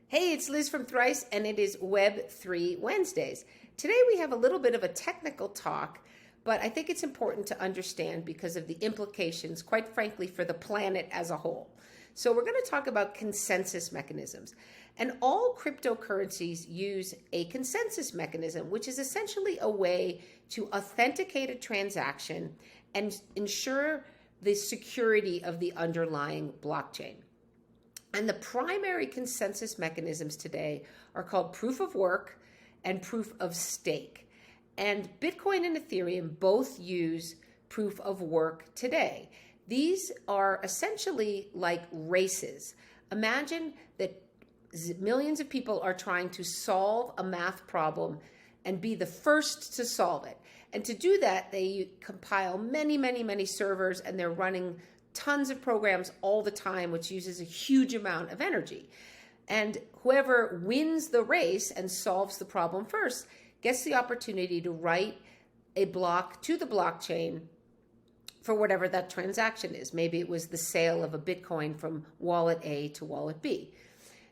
Hey, it's Liz from Thrice, and it is Web3 Wednesdays. Today we have a little bit of a technical talk, but I think it's important to understand because of the implications, quite frankly, for the planet as a whole. So we're going to talk about consensus mechanisms. And all cryptocurrencies use a consensus mechanism, which is essentially a way to authenticate a transaction and ensure the security of the underlying blockchain. And the primary consensus mechanisms today are called proof of work and proof of stake. And Bitcoin and Ethereum both use proof of work today. These are essentially like races. Imagine that millions of people are trying to solve a math problem and be the first to solve it. And to do that, they compile many servers, and they're running tons of programs all the time, which uses a huge amount of energy. And whoever wins the race and solves the problem first gets the opportunity to write a block to the blockchain for whatever that transaction is. Maybe it was the sale of a Bitcoin from wallet A to wallet B.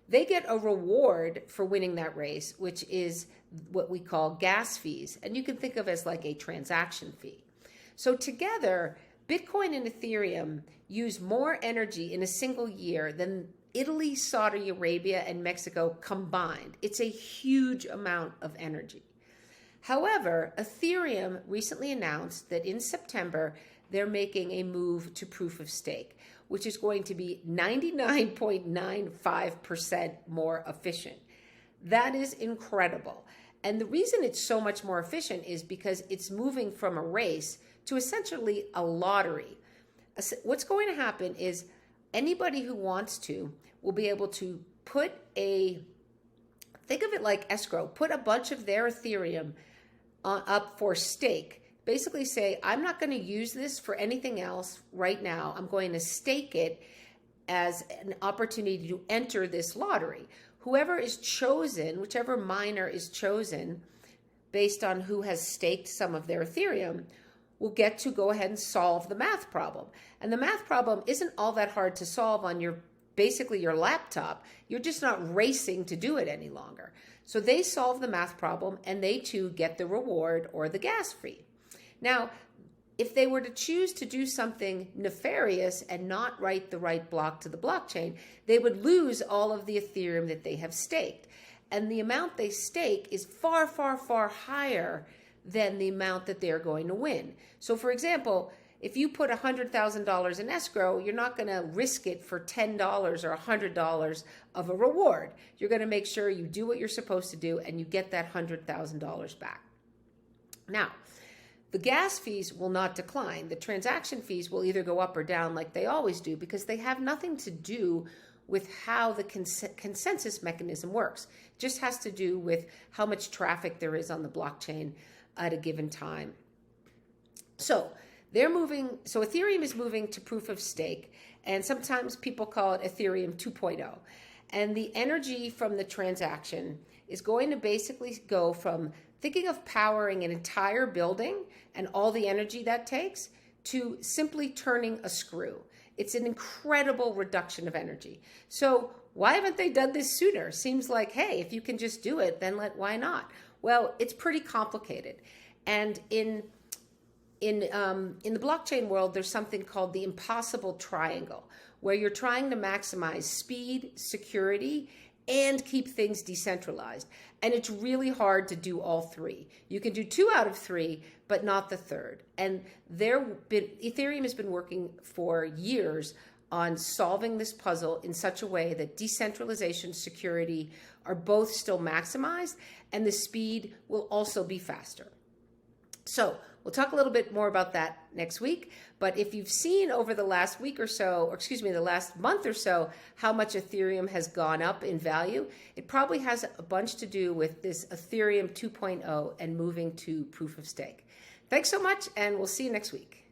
They get a reward for winning that race, which is what we call gas fees. And you can think of as like a transaction fee. So together, Bitcoin and Ethereum use more energy in a single year than Italy, Saudi Arabia, and Mexico combined. It's a huge amount of energy. However, Ethereum recently announced that in September, they're making a move to proof of stake, which is going to be 99.95% more efficient. That is incredible. And the reason it's so much more efficient is because it's moving from a race to essentially a lottery. What's going to happen is anybody who wants to will be able to think of it like escrow, put a bunch of their Ethereum up for stake. Basically say, I'm not going to use this for anything else right now. I'm going to stake it as an opportunity to enter this lottery. Whoever is chosen, whichever miner is chosen, based on who has staked some of their Ethereum, will get to go ahead and solve the math problem. And the math problem isn't all that hard to solve on basically your laptop. You're just not racing to do it any longer. So they solve the math problem, and they too get the reward or the gas fee. Now, if they were to choose to do something nefarious and not write the right block to the blockchain, they would lose all of the Ethereum that they have staked. And the amount they stake is far higher than the amount that they're going to win. So for example, if you put $100,000 in escrow, you're not going to risk it for $10 or $100 of a reward. You're going to make sure you do what you're supposed to do and you get that $100,000 back. Now, the gas fees will not decline. The transaction fees will either go up or down like they always do because they have nothing to do with how the consensus mechanism works. It just has to do with how much traffic there is on the blockchain at a given time. So Ethereum is moving to proof of stake, and sometimes people call it Ethereum 2.0. And the energy from the transaction is going to basically go from thinking of powering an entire building and all the energy that takes to simply turning a screw. It's an incredible reduction of energy. So why haven't they done this sooner? Seems like, hey, if you can just do it, then why not? Well, it's pretty complicated. And in the blockchain world, there's something called the impossible triangle, where you're trying to maximize speed, security, and keep things decentralized. And it's really hard to do all three. You can do 2 out of 3, but not the third. And Ethereum has been working for years on solving this puzzle in such a way that decentralization, security are both still maximized, and the speed will also be faster. So we'll talk a little bit more about that next week. But if you've seen over the last week or so, or excuse me, the last month or so, how much Ethereum has gone up in value, it probably has a bunch to do with this Ethereum 2.0 and moving to proof of stake. Thanks so much, and we'll see you next week.